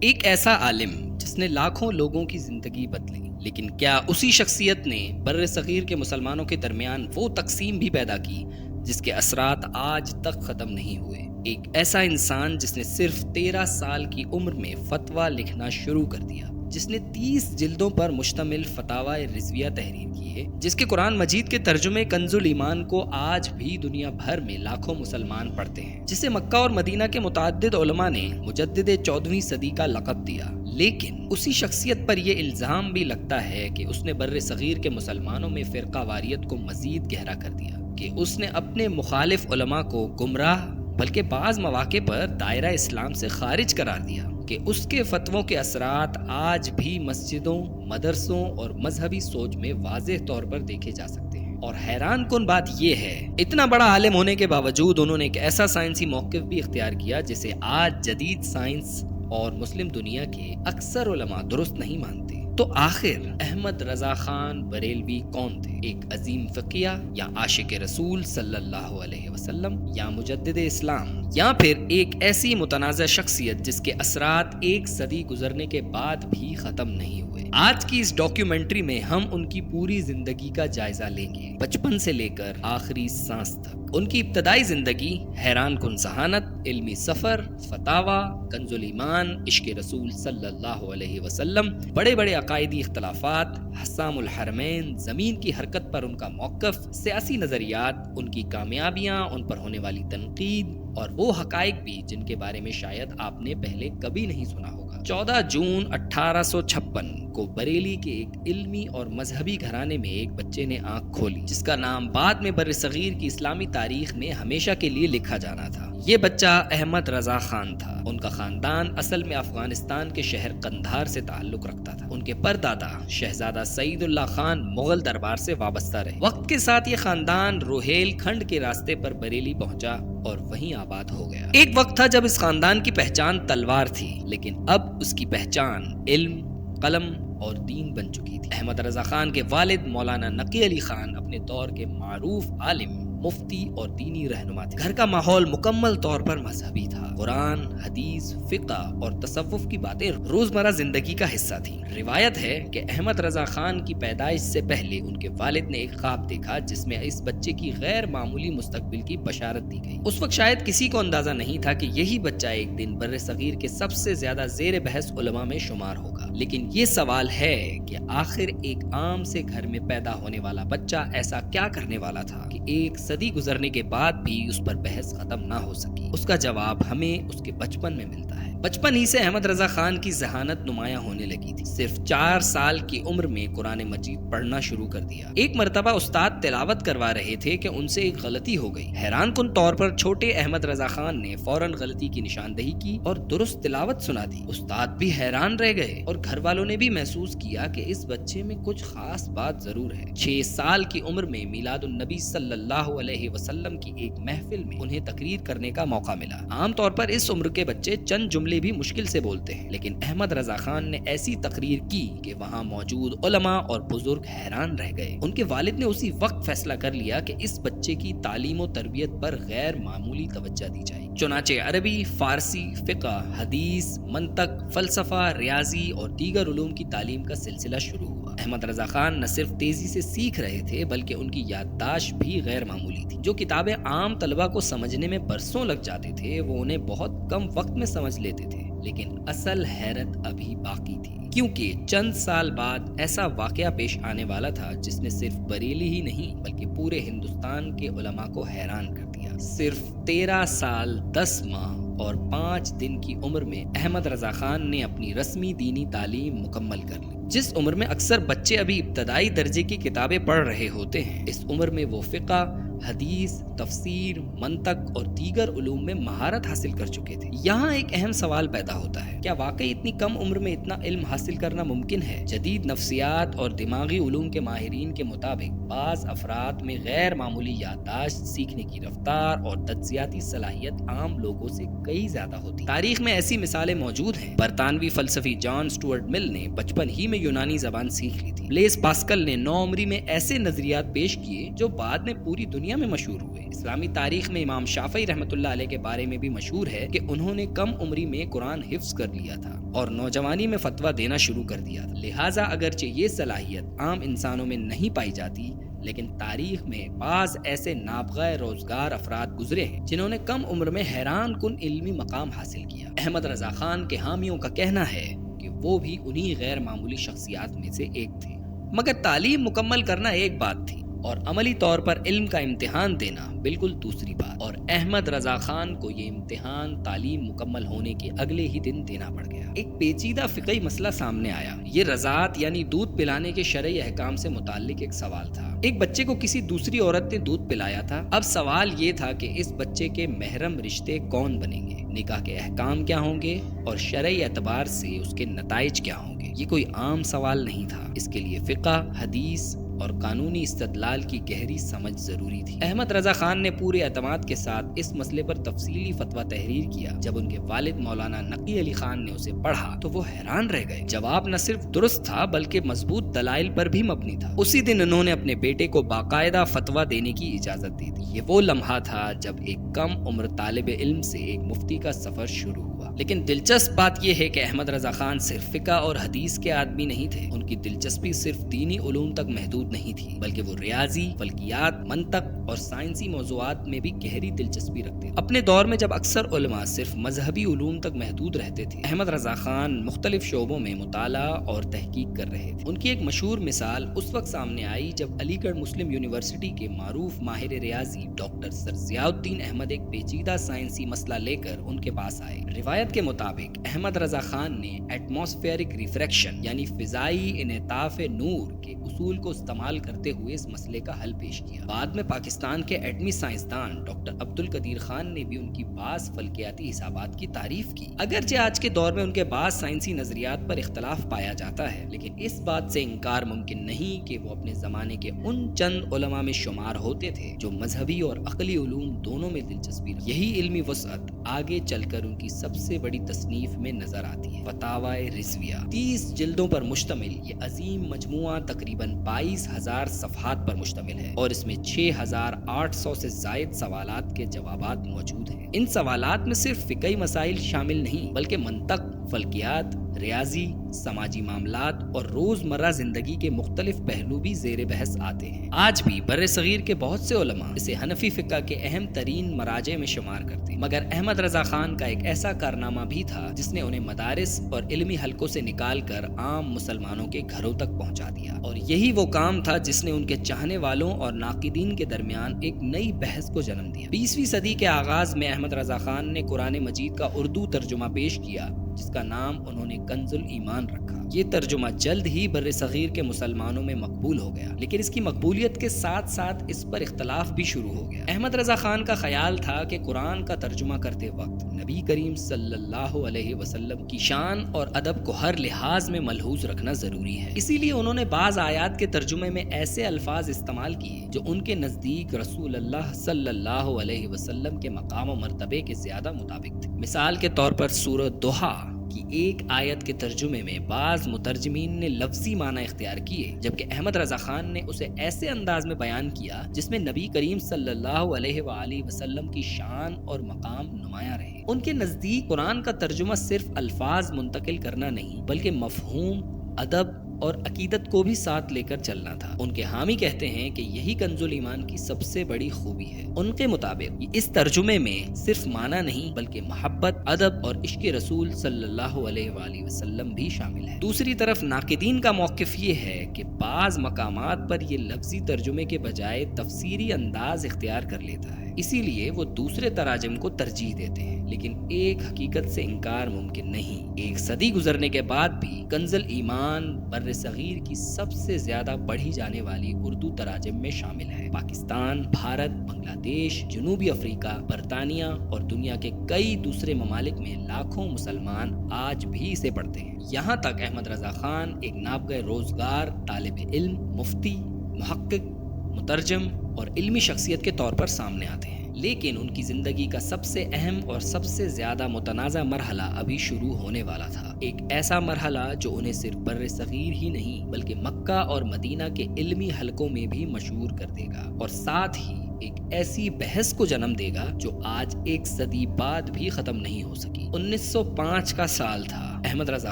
ایک ایسا عالم جس نے لاکھوں لوگوں کی زندگی بدلی، لیکن کیا اسی شخصیت نے بر صغیر کے مسلمانوں کے درمیان وہ تقسیم بھی پیدا کی جس کے اثرات آج تک ختم نہیں ہوئے؟ ایک ایسا انسان جس نے صرف 13 سال کی عمر میں فتویٰ لکھنا شروع کر دیا، جس نے 30 جلدوں پر مشتمل فتاوی رضویہ تحریر کیے، جس کے قرآن مجید کے ترجمے کنز الایمان کو آج بھی دنیا بھر میں لاکھوں مسلمان پڑھتے ہیں، جسے مکہ اور مدینہ کے متعدد علماء نے مجدد 14ویں صدی کا لقب دیا، لیکن اسی شخصیت پر یہ الزام بھی لگتا ہے کہ اس نے بر صغیر کے مسلمانوں میں فرقہ واریت کو مزید گہرا کر دیا، کہ اس نے اپنے مخالف علماء کو گمراہ بلکہ بعض مواقع پر دائرہ اسلام سے خارج قرار دیا، کہ اس کے فتووں کے اثرات آج بھی مسجدوں، مدرسوں اور مذہبی سوچ میں واضح طور پر دیکھے جا سکتے ہیں۔ اور حیران کن بات یہ ہے، اتنا بڑا عالم ہونے کے باوجود انہوں نے ایک ایسا سائنسی موقف بھی اختیار کیا جسے آج جدید سائنس اور مسلم دنیا کے اکثر علماء درست نہیں مانتے۔ تو آخر احمد رضا خان بریلوی کون تھے؟ ایک عظیم فقیہ، یا عاشق رسول صلی اللہ علیہ وسلم، یا مجدد اسلام، یا پھر ایک ایسی متنازع شخصیت جس کے اثرات ایک صدی گزرنے کے بعد بھی ختم نہیں ہوئے؟ آج کی اس ڈاکیومنٹری میں ہم ان کی پوری زندگی کا جائزہ لیں گے، بچپن سے لے کر آخری سانس تک۔ ان کی ابتدائی زندگی، حیران کن ذہانت، علمی سفر، فتاوی، کنز الایمان، عشق رسول صلی اللہ علیہ وسلم، بڑے بڑے عقائدی اختلافات، حسام الحرمین، زمین کی حرکت پر ان کا موقف، سیاسی نظریات، ان کی کامیابیاں، ان پر ہونے والی تنقید، اور وہ حقائق بھی جن کے بارے میں شاید آپ نے پہلے کبھی نہیں سنا ہوگا۔ 14 جون 1856 کو بریلی کے ایک علمی اور مذہبی گھرانے میں ایک بچے نے آنکھ کھولی، جس کا نام بعد میں بر صغیر کی اسلامی تاریخ میں ہمیشہ کے لیے لکھا جانا تھا۔ یہ بچہ احمد رضا خان تھا۔ ان کا خاندان اصل میں افغانستان کے شہر قندھار سے تعلق رکھتا تھا۔ ان کے پردادا شہزادہ سعید اللہ خان مغل دربار سے وابستہ رہے۔ وقت کے ساتھ یہ خاندان روہیل کھنڈ کے راستے پر بریلی پہنچا اور وہیں آباد ہو گیا۔ ایک وقت تھا جب اس خاندان کی پہچان تلوار تھی، لیکن اب اس کی پہچان علم، قلم اور دین بن چکی تھی۔ احمد رضا خان کے والد مولانا نقی علی خان اپنے دور کے معروف عالم، مفتی اور دینی رہنما تھے۔ گھر کا ماحول مکمل طور پر مذہبی تھا۔ قرآن، حدیث، فقہ اور تصوف کی باتیں روزمرہ زندگی کا حصہ تھیں۔ روایت ہے کہ احمد رضا خان کی پیدائش سے پہلے ان کے والد نے ایک خواب دیکھا جس میں اس بچے کی غیر معمولی مستقبل کی بشارت دی گئی۔ اس وقت شاید کسی کو اندازہ نہیں تھا کہ یہی بچہ ایک دن بر صغیر کے سب سے زیادہ زیر بحث علماء میں شمار ہوگا۔ لیکن یہ سوال ہے کہ آخر ایک عام سے گھر میں پیدا ہونے والا بچہ ایسا کیا کرنے والا تھا کہ ایک صدی گزرنے کے بعد بھی اس پر بحث ختم نہ ہو سکی؟ اس کا جواب ہمیں اس کے بچپن میں ملتا ہے۔ بچپن ہی سے احمد رضا خان کی ذہانت نمایاں ہونے لگی تھی۔ صرف 4 سال کی عمر میں قرآن مجید پڑھنا شروع کر دیا۔ ایک مرتبہ استاد تلاوت کروا رہے تھے کہ ان سے ایک غلطی ہو گئی۔ حیران کن طور پر چھوٹے احمد رضا خان نے فوراً غلطی کی نشاندہی کی اور درست تلاوت سنا دی۔ استاد بھی حیران رہ گئے اور گھر والوں نے بھی محسوس کیا کہ اس بچے میں کچھ خاص بات ضرور ہے۔ 6 سال کی عمر میں میلاد النبی صلی اللہ علیہ وسلم کی ایک محفل میں انہیں تقریر کرنے کا موقع ملا۔ عام طور پر اس عمر کے بچے چند جملے بھی مشکل سے بولتے ہیں، لیکن احمد رضا خان نے ایسی تقریر کی کہ وہاں موجود علماء اور بزرگ حیران رہ گئے۔ ان کے والد نے اسی وقت فیصلہ کر لیا کہ اس بچے کی تعلیم و تربیت پر غیر معمولی توجہ دی جائے۔ چنانچہ عربی، فارسی، فقہ، حدیث، منطق، فلسفہ، ریاضی اور دیگر علوم کی تعلیم کا سلسلہ شروع ہوا۔ احمد رضا خان نہ صرف تیزی سے سیکھ رہے تھے بلکہ ان کی یادداشت بھی غیر معمولی تھی۔ جو کتابیں عام طلبہ کو سمجھنے میں برسوں لگ جاتے تھے وہ انہیں بہت کم وقت میں سمجھ لیتے تھے۔ لیکن اصل حیرت ابھی باقی تھی، کیونکہ چند سال بعد ایسا واقعہ پیش آنے والا تھا جس نے صرف بریلی ہی نہیں بلکہ پورے ہندوستان کے علماء کو حیران کر دیا۔ صرف 13 سال 10 ماہ اور 5 دن کی عمر میں احمد رضا خان نے اپنی رسمی دینی تعلیم مکمل کر لی۔ جس عمر میں اکثر بچے ابھی ابتدائی درجے کی کتابیں پڑھ رہے ہوتے ہیں، اس عمر میں وہ فقہ، حدیث، تفسیر، منطق اور دیگر علوم میں مہارت حاصل کر چکے تھے۔ یہاں ایک اہم سوال پیدا ہوتا ہے، کیا واقعی اتنی کم عمر میں اتنا علم حاصل کرنا ممکن ہے؟ جدید نفسیات اور دماغی علوم کے ماہرین کے مطابق بعض افراد میں غیر معمولی یادداشت، سیکھنے کی رفتار اور تجزیاتی صلاحیت عام لوگوں سے کئی زیادہ ہوتی ہے۔ تاریخ میں ایسی مثالیں موجود ہیں۔ برطانوی فلسفی جان سٹورٹ مل نے بچپن ہی میں یونانی زبان سیکھ لی تھی۔ بلیس پاسکل نے 9 عمری میں ایسے نظریات پیش کیے جو بعد میں پوری دنیا میں مشہور ہوئے۔ اسلامی تاریخ میں امام شافعی رحمۃ اللہ علیہ کے بارے میں بھی مشہور ہے کہ انہوں نے کم عمری میں قرآن حفظ کر رکھ لیا تھا اور نوجوانی میں فتویٰ دینا شروع کر دیا تھا۔ لہٰذا اگرچہ یہ صلاحیت عام انسانوں میں نہیں پائی جاتی، لیکن تاریخ میں بعض ایسے نابغہ روزگار افراد گزرے ہیں جنہوں نے کم عمر میں حیران کن علمی مقام حاصل کیا۔ احمد رضا خان کے حامیوں کا کہنا ہے کہ وہ بھی انہی غیر معمولی شخصیات میں سے ایک تھے۔ مگر تعلیم مکمل کرنا ایک بات تھی اور عملی طور پر علم کا امتحان دینا بالکل دوسری بات، اور احمد رضا خان کو یہ امتحان تعلیم مکمل ہونے کے اگلے ہی دن دینا پڑ گیا۔ ایک پیچیدہ فقہی مسئلہ سامنے آیا۔ یہ رضاعت یعنی دودھ پلانے کے شرعی احکام سے متعلق ایک سوال تھا۔ ایک بچے کو کسی دوسری عورت نے دودھ پلایا تھا۔ اب سوال یہ تھا کہ اس بچے کے محرم رشتے کون بنیں گے، نکاح کے احکام کیا ہوں گے اور شرعی اعتبار سے اس کے نتائج کیا ہوں گے۔ یہ کوئی عام سوال نہیں تھا، اس کے لیے فقہ، حدیث اور قانونی استدلال کی گہری سمجھ ضروری تھی۔ احمد رضا خان نے پورے اعتماد کے ساتھ اس مسئلے پر تفصیلی فتویٰ تحریر کیا۔ جب ان کے والد مولانا نقی علی خان نے اسے پڑھا تو وہ حیران رہ گئے۔ جواب نہ صرف درست تھا بلکہ مضبوط دلائل پر بھی مبنی تھا۔ اسی دن انہوں نے اپنے بیٹے کو باقاعدہ فتویٰ دینے کی اجازت دی تھی۔ یہ وہ لمحہ تھا جب ایک کم عمر طالب علم سے ایک مفتی کا سفر شروع ہوا۔ لیکن دلچسپ بات یہ ہے کہ احمد رضا خان صرف فقہ اور حدیث کے آدمی نہیں تھے۔ ان کی دلچسپی صرف دینی علوم تک محدود نہیں تھی بلکہ وہ ریاضی، فلکیات، منطق اور سائنسی موضوعات میں بھی گہری دلچسپی رکھتے تھے۔ اپنے دور میں جب اکثر علماء صرف مذہبی علوم تک محدود رہتے تھے، احمد رضا خان مختلف شعبوں میں مطالعہ اور تحقیق کر رہے تھے۔ ان کی ایک مشہور مثال اس وقت سامنے آئی جب علی گڑھ مسلم یونیورسٹی کے معروف ماہر ریاضی ڈاکٹر سر ضیاء الدین احمد ایک پیچیدہ سائنسی مسئلہ لے کر ان کے پاس آئے۔ روایت کے مطابق احمد رضا خان نے ایٹماسفیرک ریفریکشن یعنی فضائی انعطاف نور کے اصول کو استعمال کرتے ہوئے اس مسئلے کا حل پیش کیا۔ بعد میں پاکستان کے ایٹمی سائنسدان ڈاکٹر عبد القدیر خان نے بھی ان کی بعض فلکیاتی حسابات کی تعریف کی۔ اگرچہ آج کے دور میں ان کے بعض سائنسی نظریات پر اختلاف پایا جاتا ہے، لیکن اس بات سے انکار ممکن نہیں کہ وہ اپنے زمانے کے ان چند علماء میں شمار ہوتے تھے جو مذہبی اور عقلی علوم دونوں میں دلچسپی رکھتے۔ یہی علمی وسعت آگے چل کر ان کی سب سے بڑی تصنیف میں نظر آتی ہے۔ فتاوی رضویہ 30 جلدوں پر مشتمل یہ عظیم مجموعہ تقریباً 22,000 صفحات پر مشتمل ہے اور اس میں 6,800 سے زائد سوالات کے جوابات موجود ہیں۔ ان سوالات میں صرف فقہی مسائل شامل نہیں بلکہ منطق، فلکیات، ریاضی، سماجی معاملات اور روزمرہ زندگی کے مختلف پہلو بھی زیر بحث آتے ہیں۔ آج بھی بر صغیر کے بہت سے علماء اسے حنفی فقہ کے اہم ترین مراجع میں شمار کرتے ہیں، مگر احمد رضا خان کا ایک ایسا کارنامہ بھی تھا جس نے انہیں مدارس اور علمی حلقوں سے نکال کر عام مسلمانوں کے گھروں تک پہنچا دیا، اور یہی وہ کام تھا جس نے ان کے چاہنے والوں اور ناقدین کے درمیان ایک نئی بحث کو جنم دیا۔ 20ویں صدی کے آغاز میں احمد رضا خان نے قرآن مجید کا اردو ترجمہ پیش کیا جس کا نام انہوں نے کنز الایمان رکھا۔ یہ ترجمہ جلد ہی بر صغیر کے مسلمانوں میں مقبول ہو گیا، لیکن اس کی مقبولیت کے ساتھ ساتھ اس پر اختلاف بھی شروع ہو گیا۔ احمد رضا خان کا خیال تھا کہ قرآن کا ترجمہ کرتے وقت نبی کریم صلی اللہ علیہ وسلم کی شان اور ادب کو ہر لحاظ میں ملحوظ رکھنا ضروری ہے۔ اسی لیے انہوں نے بعض آیات کے ترجمے میں ایسے الفاظ استعمال کیے جو ان کے نزدیک رسول اللہ صلی اللہ علیہ وسلم کے مقام و مرتبے کے زیادہ مطابق تھے۔ مثال کے طور پر سورۃ ضحیٰ کی ایک آیت کے ترجمے میں بعض مترجمین نے لفظی معنی اختیار کیے، جبکہ احمد رضا خان نے اسے ایسے انداز میں بیان کیا جس میں نبی کریم صلی اللہ علیہ وآلہ وسلم کی شان اور مقام نمایاں رہے۔ ان کے نزدیک قرآن کا ترجمہ صرف الفاظ منتقل کرنا نہیں بلکہ مفہوم، ادب اور عقیدت کو بھی ساتھ لے کر چلنا تھا۔ ان کے حامی کہتے ہیں کہ یہی کنز الایمان کی سب سے بڑی خوبی ہے۔ ان کے مطابق اس ترجمے میں صرف معنی نہیں بلکہ محبت، ادب اور عشق رسول صلی اللہ علیہ وآلہ وسلم بھی شامل ہے۔ دوسری طرف ناقدین کا موقف یہ ہے کہ بعض مقامات پر یہ لفظی ترجمے کے بجائے تفسیری انداز اختیار کر لیتا ہے، اسی لیے وہ دوسرے تراجم کو ترجیح دیتے ہیں۔ لیکن ایک حقیقت سے انکار ممکن نہیں، ایک صدی گزرنے کے بعد بھی کنز الایمان بر صغیر کی سب سے زیادہ پڑھی جانے والی اردو تراجم میں شامل ہے۔ پاکستان، بھارت، بنگلہ دیش، جنوبی افریقہ، برطانیہ اور دنیا کے کئی دوسرے ممالک میں لاکھوں مسلمان آج بھی اسے پڑھتے ہیں۔ یہاں تک احمد رضا خان ایک نابغہ روزگار طالب علم، مفتی، محقق، مترجم اور علمی شخصیت کے طور پر سامنے آتے ہیں، لیکن ان کی زندگی کا سب سے اہم اور سب سے زیادہ متنازع مرحلہ ابھی شروع ہونے والا تھا۔ ایک ایسا مرحلہ جو انہیں صرف بر صغیر ہی نہیں بلکہ مکہ اور مدینہ کے علمی حلقوں میں بھی مشہور کر دے گا، اور ساتھ ہی ایک ایسی بحث کو جنم دے گا جو آج ایک صدی بعد بھی ختم نہیں ہو سکی۔ 1905 کا سال تھا احمد رضا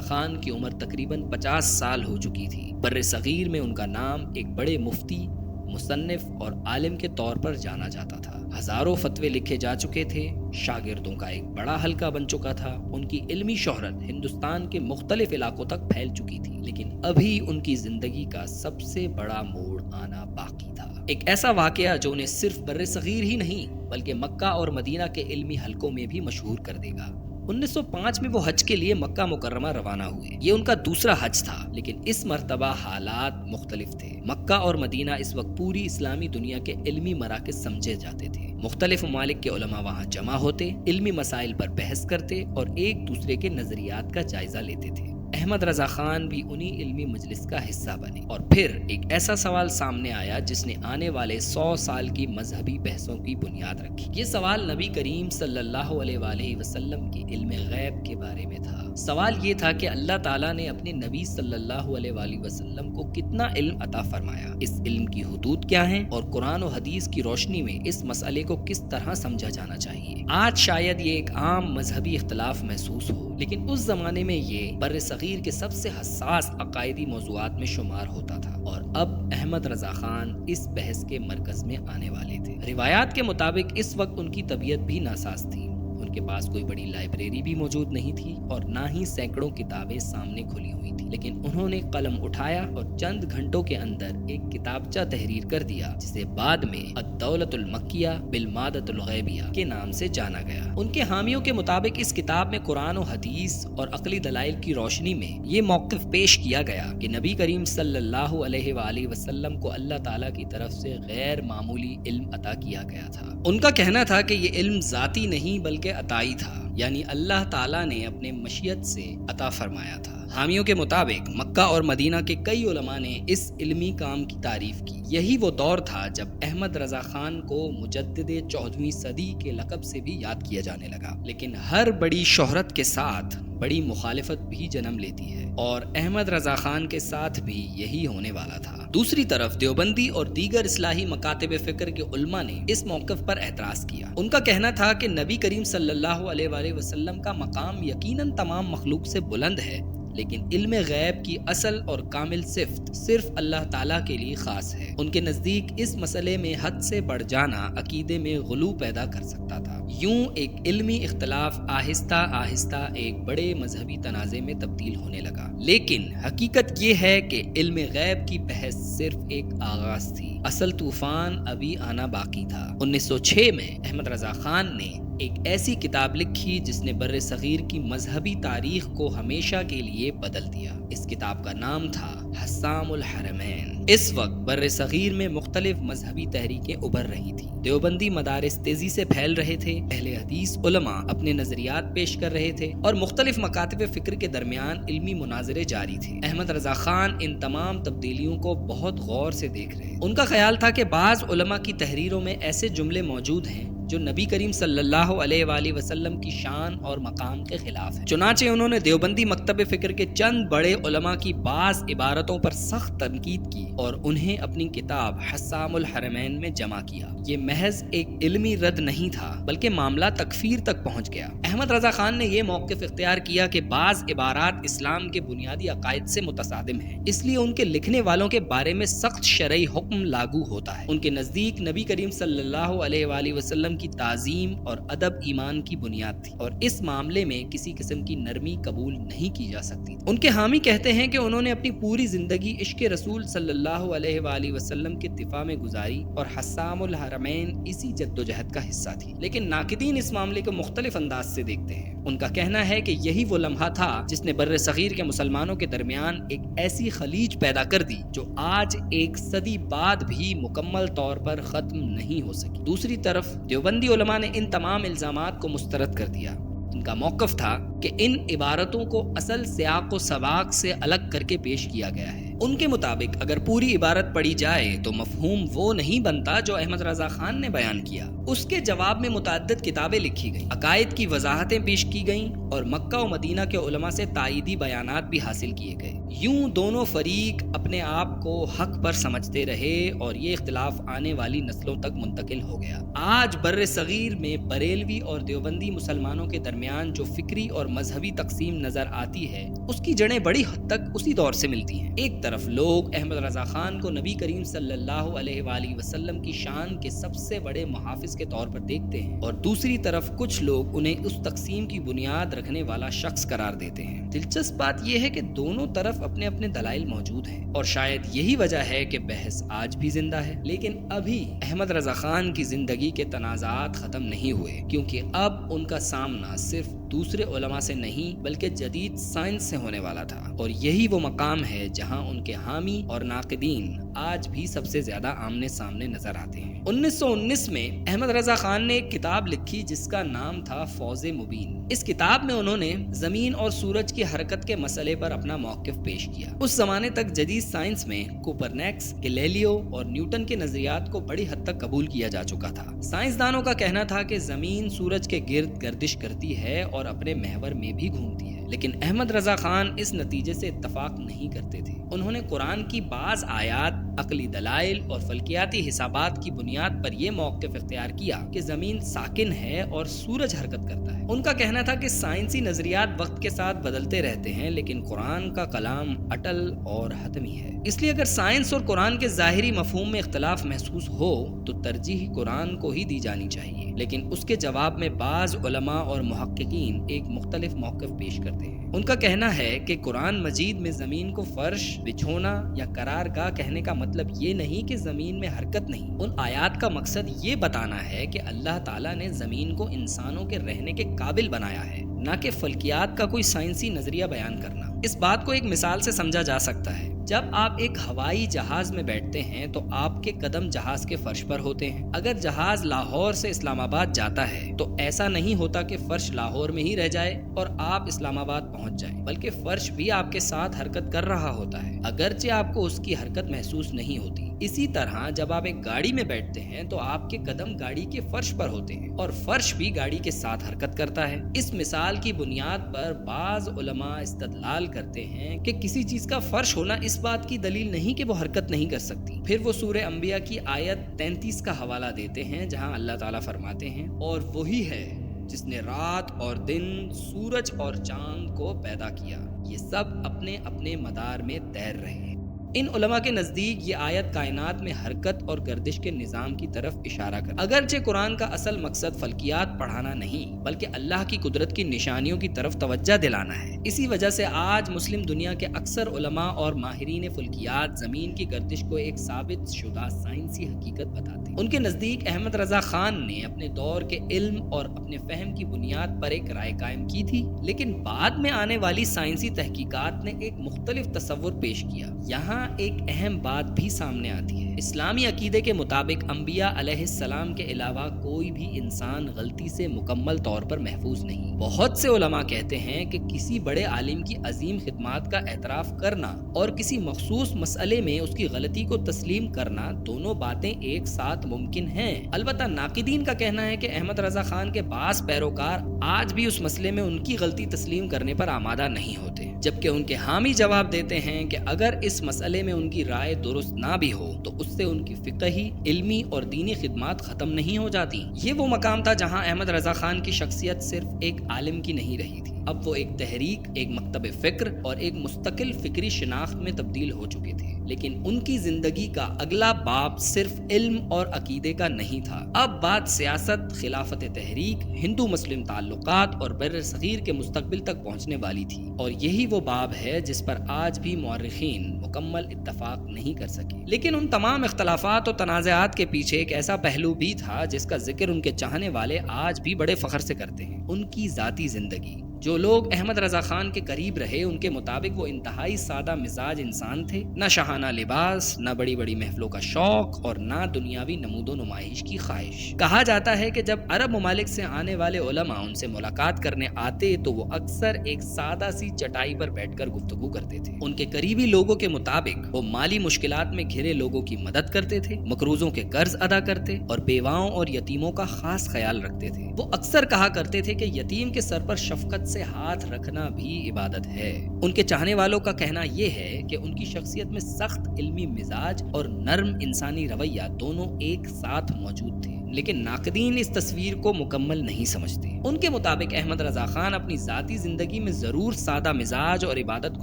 خان کی عمر تقریباً 50 سال ہو چکی تھی۔ بر صغیر میں ان کا نام ایک بڑے مفتی، مصنف اور عالم کے طور پر جانا جاتا تھا۔ ہزاروں فتوے لکھے جا چکے تھے، شاگردوں کا ایک بڑا حلقہ بن چکا تھا۔ ان کی علمی شہرت ہندوستان کے مختلف علاقوں تک پھیل چکی تھی، لیکن ابھی ان کی زندگی کا سب سے بڑا موڑ آنا باقی تھا۔ ایک ایسا واقعہ جو انہیں صرف بر صغیر ہی نہیں بلکہ مکہ اور مدینہ کے علمی حلقوں میں بھی مشہور کر دے گا۔ 1905 میں وہ حج کے لیے مکہ مکرمہ روانہ ہوئے۔ یہ ان کا دوسرا حج تھا، لیکن اس مرتبہ حالات مختلف تھے۔ مکہ اور مدینہ اس وقت پوری اسلامی دنیا کے علمی مراکز سمجھے جاتے تھے۔ مختلف ممالک کے علماء وہاں جمع ہوتے، علمی مسائل پر بحث کرتے اور ایک دوسرے کے نظریات کا جائزہ لیتے تھے۔ احمد رضا خان بھی انہی علمی مجلس کا حصہ بنے، اور پھر ایک ایسا سوال سامنے آیا جس نے آنے والے 100 سال کی مذہبی بحثوں کی بنیاد رکھی۔ یہ سوال نبی کریم صلی اللہ علیہ وآلہ وسلم کی علم غیب کے بارے میں تھا۔ سوال یہ تھا کہ اللہ تعالیٰ نے اپنے نبی صلی اللہ علیہ وآلہ وسلم کو کتنا علم عطا فرمایا، اس علم کی حدود کیا ہیں، اور قرآن و حدیث کی روشنی میں اس مسئلے کو کس طرح سمجھا جانا چاہیے۔ آج شاید یہ ایک عام مذہبی اختلاف محسوس ہو، لیکن اس زمانے میں یہ بر صغیر کے سب سے حساس عقائدی موضوعات میں شمار ہوتا تھا، اور اب احمد رضا خان اس بحث کے مرکز میں آنے والے تھے۔ روایات کے مطابق اس وقت ان کی طبیعت بھی ناساز تھی۔ ان کے پاس کوئی بڑی لائبریری بھی موجود نہیں تھی اور نہ ہی سینکڑوں کتابیں سامنے کھلی ہوئی تھی، لیکن انہوں نے قلم اٹھایا اور چند گھنٹوں کے اندر ایک کتابچہ تحریر کر دیا، جسے بعد میں الدولۃ المکیہ بالمادۃ الغیبیہ کے نام سے جانا گیا۔ ان کے حامیوں کے مطابق اس کتاب میں قرآن و حدیث اور عقلی دلائل کی روشنی میں یہ موقف پیش کیا گیا کہ نبی کریم صلی اللہ علیہ وآلہ وسلم کو اللہ تعالیٰ کی طرف سے غیر معمولی علم عطا کیا گیا تھا۔ ان کا کہنا تھا کہ یہ علم ذاتی نہیں بلکہ عطائی تھا، یعنی اللہ تعالیٰ نے اپنے مشیت سے عطا فرمایا تھا۔ حامیوں کے مطابق مکہ اور مدینہ کے کئی علماء نے اس علمی کام کی تعریف کی۔ یہی وہ دور تھا جب احمد رضا خان کو مجدد 14ویں صدی کے لقب سے بھی یاد کیا جانے لگا، لیکن ہر بڑی شہرت کے ساتھ بڑی مخالفت بھی جنم لیتی ہے، اور احمد رضا خان کے ساتھ بھی یہی ہونے والا تھا۔ دوسری طرف دیوبندی اور دیگر اصلاحی مکاتب فکر کے علماء نے اس موقف پر اعتراض کیا۔ ان کا کہنا تھا کہ نبی کریم صلی اللہ علیہ وآلہ وسلم کا مقام یقیناً تمام مخلوق سے بلند ہے، لیکن علم غیب کی اصل اور کامل صفت صرف اللہ تعالیٰ کے لیے خاص ہے۔ ان کے نزدیک اس مسئلے میں حد سے بڑھ جانا عقیدے میں غلو پیدا کر سکتا تھا۔ یوں ایک علمی اختلاف آہستہ آہستہ ایک بڑے مذہبی تنازع میں تبدیل ہونے لگا، لیکن حقیقت یہ ہے کہ علم غیب کی بحث صرف ایک آغاز تھی، اصل طوفان ابھی آنا باقی تھا۔ 1906 میں احمد رضا خان نے ایک ایسی کتاب لکھی جس نے بر صغیر کی مذہبی تاریخ کو ہمیشہ کے لیے بدل دیا۔ اس کتاب کا نام تھا حسام الحرمین۔ اس وقت بر صغیر میں مختلف مذہبی تحریکیں ابھر رہی تھیں، دیوبندی مدارس تیزی سے پھیل رہے تھے، اہل حدیث علماء اپنے نظریات پیش کر رہے تھے، اور مختلف مکاتب فکر کے درمیان علمی مناظرے جاری تھے۔ احمد رضا خان ان تمام تبدیلیوں کو بہت غور سے دیکھ رہے۔ ان کا خیال تھا کہ بعض علماء کی تحریروں میں ایسے جملے موجود ہیں جو نبی کریم صلی اللہ علیہ وآلہ وسلم کی شان اور مقام کے خلاف ہے۔ چنانچہ انہوں نے دیوبندی مکتب فکر کے چند بڑے علماء کی بعض عبارتوں پر سخت تنقید کی اور انہیں اپنی کتاب حسام الحرمین میں جمع کیا۔ یہ محض ایک علمی رد نہیں تھا، بلکہ معاملہ تکفیر تک پہنچ گیا۔ احمد رضا خان نے یہ موقف اختیار کیا کہ بعض عبارات اسلام کے بنیادی عقائد سے متصادم ہیں، اس لیے ان کے لکھنے والوں کے بارے میں سخت شرعی حکم لاگو ہوتا ہے۔ ان کے نزدیک نبی کریم صلی اللہ علیہ وآلہ وسلم کی تعظیم اور ادب ایمان کی بنیاد تھی، اور اس معاملے میں کسی قسم کی نرمی قبول نہیں کی جا سکتی۔ ان کے حامی کہتے ہیں کہ انہوں نے اپنی پوری زندگی عشق رسول صلی اللہ علیہ وآلہ وسلم کے دفاع میں گزاری، اور حسام الحرمین اسی جدوجہد کا حصہ تھی، لیکن ناقدین اس معاملے کو مختلف انداز سے دیکھتے ہیں۔ ان کا کہنا ہے کہ یہی وہ لمحہ تھا جس نے بر صغیر کے مسلمانوں کے درمیان ایک ایسی خلیج پیدا کر دی جو آج ایک صدی بعد بھی مکمل طور پر ختم نہیں ہو سکی۔ دوسری طرف دیوبندی علماء نے ان تمام الزامات کو مسترد کر دیا۔ ان کا موقف تھا کہ ان عبارتوں کو اصل سیاق و سباق سے الگ کر کے پیش کیا گیا ہے۔ ان کے مطابق اگر پوری عبارت پڑھی جائے تو مفہوم وہ نہیں بنتا جو احمد رضا خان نے بیان کیا۔ اس کے جواب میں متعدد کتابیں لکھی گئیں، عقائد کی وضاحتیں پیش کی گئیں اور مکہ و مدینہ کے علماء سے تائیدی بیانات بھی حاصل کیے گئے۔ یوں دونوں فریق اپنے آپ کو حق پر سمجھتے رہے اور یہ اختلاف آنے والی نسلوں تک منتقل ہو گیا۔ آج بر صغیر میں بریلوی اور دیوبندی مسلمانوں کے درمیان جو فکری اور مذہبی تقسیم نظر آتی ہے اس کی جڑیں بڑی حد تک اسی دور سے ملتی ہیں۔ ایک طرف لوگ احمد رضا خان کو نبی کریم صلی اللہ علیہ وآلہ وسلم کی شان کے سب سے بڑے محافظ کے طور پر دیکھتے ہیں اور دوسری طرف کچھ لوگ انہیں اس تقسیم کی بنیاد رکھنے والا شخص قرار دیتے ہیں۔ دلچسپ بات یہ ہے کہ دونوں طرف اپنے اپنے دلائل موجود ہیں اور شاید یہی وجہ ہے کہ بحث آج بھی زندہ ہے، لیکن ابھی احمد رضا خان کی زندگی کے تنازعات ختم نہیں ہوئے، کیونکہ اب ان کا سامنا صرف دوسرے علماء سے نہیں بلکہ جدید سائنس سے ہونے والا تھا، اور یہی وہ مقام ہے جہاں ان کے حامی اور ناقدین آج بھی سب سے زیادہ آمنے سامنے نظر آتے ہیں۔ 1919 میں احمد رضا خان نے ایک کتاب لکھی جس کا نام تھا فوز مبین۔ اس کتاب میں انہوں نے زمین اور سورج کی حرکت کے مسئلے پر اپنا موقف پیش کیا۔ اس زمانے تک جدید سائنس میں کوپرنیکس، گیلیلیو اور نیوٹن کے نظریات کو بڑی حد تک قبول کیا جا چکا تھا۔ سائنسدانوں کا کہنا تھا کہ زمین سورج کے گرد گردش کرتی ہے اور اپنے محور میں بھی گھومتی ہے، لیکن احمد رضا خان اس نتیجے سے اتفاق نہیں کرتے تھے۔ انہوں نے قرآن کی بعض آیات، عقلی دلائل اور فلکیاتی حسابات کی بنیاد پر یہ موقف اختیار کیا کہ زمین ساکن ہے اور سورج حرکت کرتا ہے۔ ان کا کہنا تھا کہ سائنسی نظریات وقت کے ساتھ بدلتے رہتے ہیں لیکن قرآن کا کلام اٹل اور حتمی ہے، اس لیے اگر سائنس اور قرآن کے ظاہری مفہوم میں اختلاف محسوس ہو تو ترجیح قرآن کو ہی دی جانی چاہیے۔ لیکن اس کے جواب میں بعض علماء اور محققین ایک مختلف موقف پیش کرتے ہیں۔ ان کا کہنا ہے کہ قرآن مجید میں زمین کو فرش، بچھونا یا قرار گاہ کہنے کا مطلب یہ نہیں کہ زمین میں حرکت نہیں۔ ان آیات کا مقصد یہ بتانا ہے کہ اللہ تعالیٰ نے زمین کو انسانوں کے رہنے کے قابل بنایا ہے، نہ کہ فلکیات کا کوئی سائنسی نظریہ بیان کرنا۔ اس بات کو ایک مثال سے سمجھا جا سکتا ہے۔ جب آپ ایک ہوائی جہاز میں بیٹھتے ہیں تو آپ کے قدم جہاز کے فرش پر ہوتے ہیں۔ اگر جہاز لاہور سے اسلام آباد جاتا ہے تو ایسا نہیں ہوتا کہ فرش لاہور میں ہی رہ جائے اور آپ اسلام آباد پہنچ جائیں، بلکہ فرش بھی آپ کے ساتھ حرکت کر رہا ہوتا ہے، اگرچہ آپ کو اس کی حرکت محسوس نہیں ہوتی۔ اسی طرح جب آپ ایک گاڑی میں بیٹھتے ہیں تو آپ کے قدم گاڑی کے فرش پر ہوتے ہیں اور فرش بھی گاڑی کے ساتھ حرکت کرتا ہے۔ اس مثال کی بنیاد پر بعض علماء استدلال کرتے ہیں کہ کسی چیز کا فرش ہونا اس بات کی دلیل نہیں کہ وہ حرکت نہیں کر سکتی۔ پھر وہ سورہ انبیاء کی آیت 33 کا حوالہ دیتے ہیں جہاں اللہ تعالیٰ فرماتے ہیں، اور وہی ہے جس نے رات اور دن، سورج اور چاند کو پیدا کیا، یہ سب اپنے اپنے مدار میں تیر رہے۔ ان علماء کے نزدیک یہ آیت کائنات میں حرکت اور گردش کے نظام کی طرف اشارہ کرتی ہے۔ اگرچہ قرآن کا اصل مقصد فلکیات پڑھانا نہیں بلکہ اللہ کی قدرت کی نشانیوں کی طرف توجہ دلانا ہے، اسی وجہ سے آج مسلم دنیا کے اکثر علماء اور ماہرین فلکیات زمین کی گردش کو ایک ثابت شدہ سائنسی حقیقت بتاتے ہیں۔ ان کے نزدیک احمد رضا خان نے اپنے دور کے علم اور اپنے فہم کی بنیاد پر ایک رائے قائم کی تھی، لیکن بعد میں آنے والی سائنسی تحقیقات نے ایک مختلف تصور پیش کیا۔ یہاں ایک اہم بات بھی سامنے آتی ہے۔ اسلامی عقیدے کے مطابق انبیاء علیہ السلام کے علاوہ کوئی بھی انسان غلطی سے مکمل طور پر محفوظ نہیں۔ بہت سے علماء کہتے ہیں کہ کسی بڑے عالم کی عظیم خدمات کا اعتراف کرنا اور کسی مخصوص مسئلے میں اس کی غلطی کو تسلیم کرنا، دونوں باتیں ایک ساتھ ممکن ہیں۔ البتہ ناقدین کا کہنا ہے کہ احمد رضا خان کے بعض پیروکار آج بھی اس مسئلے میں ان کی غلطی تسلیم کرنے پر آمادہ نہیں ہوتے، جبکہ ان کے حامی جواب دیتے ہیں کہ اگر اس مسئلے میں ان کی رائے درست نہ بھی ہو تو اس سے ان کی فقہی، علمی اور دینی خدمات ختم نہیں ہو جاتی۔ یہ وہ مقام تھا جہاں احمد رضا خان کی شخصیت صرف ایک عالم کی نہیں رہی تھی، اب وہ ایک تحریک، ایک مکتب فکر اور ایک مستقل فکری شناخت میں تبدیل ہو چکے تھے۔ لیکن ان کی زندگی کا اگلا باب صرف علم اور عقیدے کا نہیں تھا، اب بات سیاست، خلافت تحریک، ہندو مسلم تعلقات اور بر صغیر کے مستقبل تک پہنچنے والی تھی، اور یہی وہ باب ہے جس پر آج بھی مورخین مکمل اتفاق نہیں کر سکے۔ لیکن ان تمام اختلافات اور تنازعات کے پیچھے ایک ایسا پہلو بھی تھا جس کا ذکر ان کے چاہنے والے آج بھی بڑے فخر سے کرتے ہیں، ان کی ذاتی زندگی۔ جو لوگ احمد رضا خان کے قریب رہے ان کے مطابق وہ انتہائی سادہ مزاج انسان تھے، نہ شاہانہ لباس، نہ بڑی بڑی محفلوں کا شوق اور نہ دنیاوی نمود و نمائش کی خواہش۔ کہا جاتا ہے کہ جب عرب ممالک سے آنے والے علماء ان سے ملاقات کرنے آتے تو وہ اکثر ایک سادہ سی چٹائی پر بیٹھ کر گفتگو کرتے تھے۔ ان کے قریبی لوگوں کے مطابق وہ مالی مشکلات میں گھرے لوگوں کی مدد کرتے تھے، مقروضوں کے قرض ادا کرتے اور بیواؤں اور یتیموں کا خاص خیال رکھتے تھے۔ وہ اکثر کہا کرتے تھے کہ یتیم کے سر پر شفقت سے ہاتھ رکھنا بھی عبادت ہے۔ ان کے چاہنے والوں کا کہنا یہ ہے کہ ان کی شخصیت میں سخت علمی مزاج اور نرم انسانی رویہ دونوں ایک ساتھ موجود تھے، لیکن ناقدین اس تصویر کو مکمل نہیں سمجھتے۔ ان کے مطابق احمد رضا خان اپنی ذاتی زندگی میں ضرور سادہ مزاج اور عبادت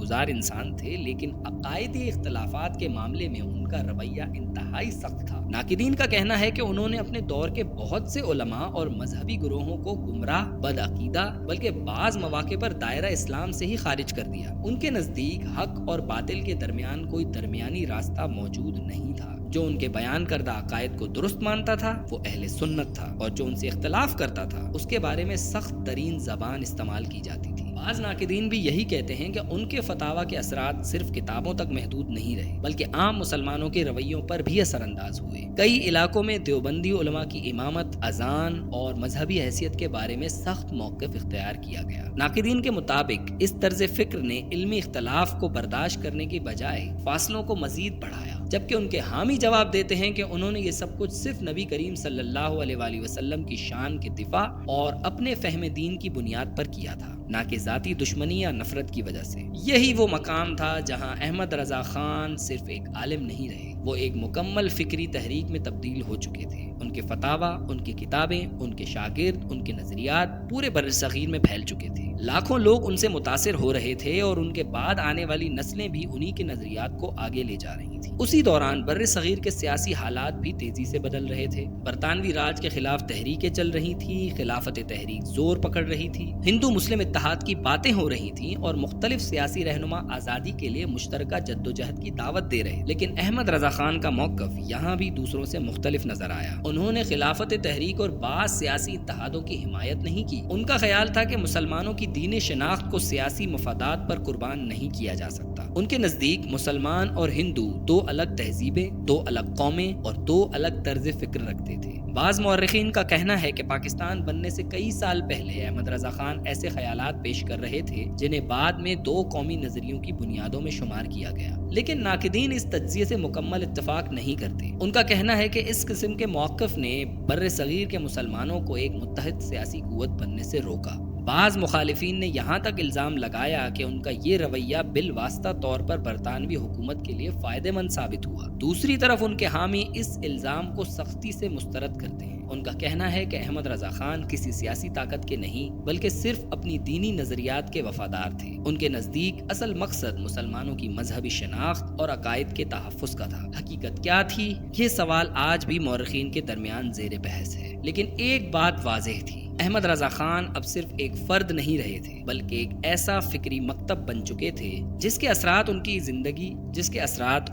گزار انسان تھے، لیکن عقائدی اختلافات کے معاملے میں ان کا رویہ انتہائی سخت تھا۔ ناقدین کا کہنا ہے کہ انہوں نے اپنے دور کے بہت سے علماء اور مذہبی گروہوں کو گمراہ، بدعقیدہ، بلکہ بعض مواقع پر دائرہ اسلام سے ہی خارج کر دیا۔ ان کے نزدیک حق اور باطل کے درمیان کوئی درمیانی راستہ موجود نہیں تھا۔ جو ان کے بیان کردہ عقائد کو درست مانتا تھا وہ اہل سنت تھا، اور جو ان سے اختلاف کرتا تھا اس کے بارے میں سخت ترین زبان استعمال کی جاتی تھی۔ بعض ناقدین بھی یہی کہتے ہیں کہ ان کے فتاوی کے اثرات صرف کتابوں تک محدود نہیں رہے بلکہ عام مسلمانوں کے رویوں پر بھی اثر انداز ہوئے۔ کئی علاقوں میں دیوبندی علماء کی امامت، اذان اور مذہبی حیثیت کے بارے میں سخت موقف اختیار کیا گیا۔ ناقدین کے مطابق اس طرز فکر نے علمی اختلاف کو برداشت کرنے کی بجائے فاصلوں کو مزید بڑھایا، جبکہ ان کے حامی جواب دیتے ہیں کہ انہوں نے یہ سب کچھ صرف نبی کریم صلی اللہ علیہ وآلہ وسلم کی شان کے دفاع اور اپنے فہم دین کی بنیاد پر کیا تھا، نہ کہ ذاتی دشمنی یا نفرت کی وجہ سے۔ یہی وہ مقام تھا جہاں احمد رضا خان صرف ایک عالم نہیں رہے، وہ ایک مکمل فکری تحریک میں تبدیل ہو چکے تھے۔ ان کے فتاوی، ان کی کتابیں، ان کے شاگرد، ان کے نظریات پورے برصغیر میں پھیل چکے تھے۔ لاکھوں لوگ ان سے متاثر ہو رہے تھے اور ان کے بعد آنے والی نسلیں بھی انہی کے نظریات کو آگے لے جا رہی تھیں۔ اسی دوران برصغیر کے سیاسی حالات بھی تیزی سے بدل رہے تھے۔ برطانوی راج کے خلاف تحریکیں چل رہی تھیں، خلافت تحریک زور پکڑ رہی تھی، ہندو مسلم اتحاد کی باتیں ہو رہی تھیں اور مختلف سیاسی رہنما آزادی کے لیے مشترکہ جدوجہد کی دعوت دے رہے۔ لیکن احمد رضا خان کا موقف یہاں بھی دوسروں سے مختلف نظر آیا۔ انہوں نے خلافت تحریک اور بعض سیاسی اتحادوں کی حمایت نہیں کی۔ ان کا خیال تھا کہ مسلمانوں کی دین شناخت کو سیاسی مفادات پر قربان نہیں کیا جا سکتا۔ ان کے نزدیک مسلمان اور ہندو دو الگ تہذیبیں، دو الگ قومیں اور دو الگ طرز فکر رکھتے تھے۔ بعض مورخین کا کہنا ہے کہ پاکستان بننے سے کئی سال پہلے احمد رضا خان ایسے خیالات پیش کر رہے تھے جنہیں بعد میں دو قومی نظریوں کی بنیادوں میں شمار کیا گیا، لیکن ناقدین اس تجزیے سے مکمل اتفاق نہیں کرتے۔ ان کا کہنا ہے کہ اس قسم کے موقف نے بر صغیر کے مسلمانوں کو ایک متحد سیاسی قوت بننے سے روکا۔ بعض مخالفین نے یہاں تک الزام لگایا کہ ان کا یہ رویہ بالواسطہ طور پر برطانوی حکومت کے لیے فائدہ مند ثابت ہوا۔ دوسری طرف ان کے حامی اس الزام کو سختی سے مسترد کرتے ہیں۔ ان کا کہنا ہے کہ احمد رضا خان کسی سیاسی طاقت کے نہیں بلکہ صرف اپنی دینی نظریات کے وفادار تھے۔ ان کے نزدیک اصل مقصد مسلمانوں کی مذہبی شناخت اور عقائد کے تحفظ کا تھا۔ حقیقت کیا تھی؟ یہ سوال آج بھی مورخین کے درمیان زیر بحث ہے، لیکن ایک بات واضح تھی، احمد رضا خان اب صرف ایک فرد نہیں رہے تھے بلکہ ایک ایسا فکری مکتب بن چکے تھے جس کے اثرات ان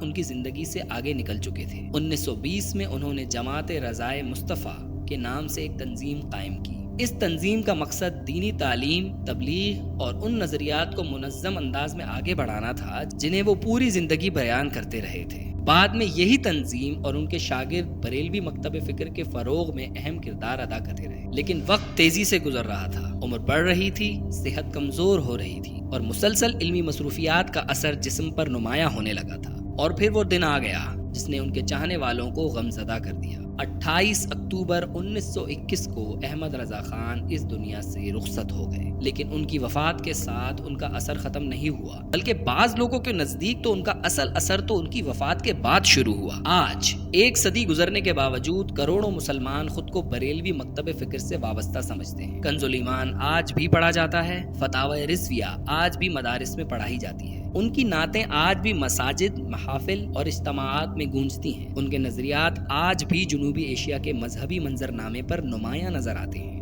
کی زندگی سے آگے نکل چکے تھے۔ 1920 میں انہوں نے جماعت رضائے مصطفیٰ کے نام سے ایک تنظیم قائم کی۔ اس تنظیم کا مقصد دینی تعلیم، تبلیغ اور ان نظریات کو منظم انداز میں آگے بڑھانا تھا جنہیں وہ پوری زندگی بیان کرتے رہے تھے۔ بعد میں یہی تنظیم اور ان کے شاگرد بریلوی مکتب فکر کے فروغ میں اہم کردار ادا کرتے رہے، لیکن وقت تیزی سے گزر رہا تھا، عمر بڑھ رہی تھی، صحت کمزور ہو رہی تھی اور مسلسل علمی مصروفیات کا اثر جسم پر نمایاں ہونے لگا تھا۔ اور پھر وہ دن آ گیا جس نے ان کے چاہنے والوں کو غمزدہ کر دیا۔ 28 اکتوبر 1921 کو احمد رضا خان اس دنیا سے رخصت ہو گئے، لیکن ان کی وفات کے ساتھ ان کا اثر ختم نہیں ہوا، بلکہ بعض لوگوں کے نزدیک تو ان کا اصل اثر تو ان کی وفات کے بعد شروع ہوا۔ آج ایک صدی گزرنے کے باوجود کروڑوں مسلمان خود کو بریلوی مکتب فکر سے وابستہ سمجھتے ہیں۔ کنز الایمان آج بھی پڑھا جاتا ہے، فتاوی رضویہ آج بھی مدارس میں پڑھائی جاتی ہے، ان کی نعتیں آج بھی مساجد، محافل اور اجتماعات میں گونجتی ہیں، ان کے نظریات آج بھی جنوبی ایشیا کے مذہبی منظرنامے پر نمایاں نظر آتے ہیں۔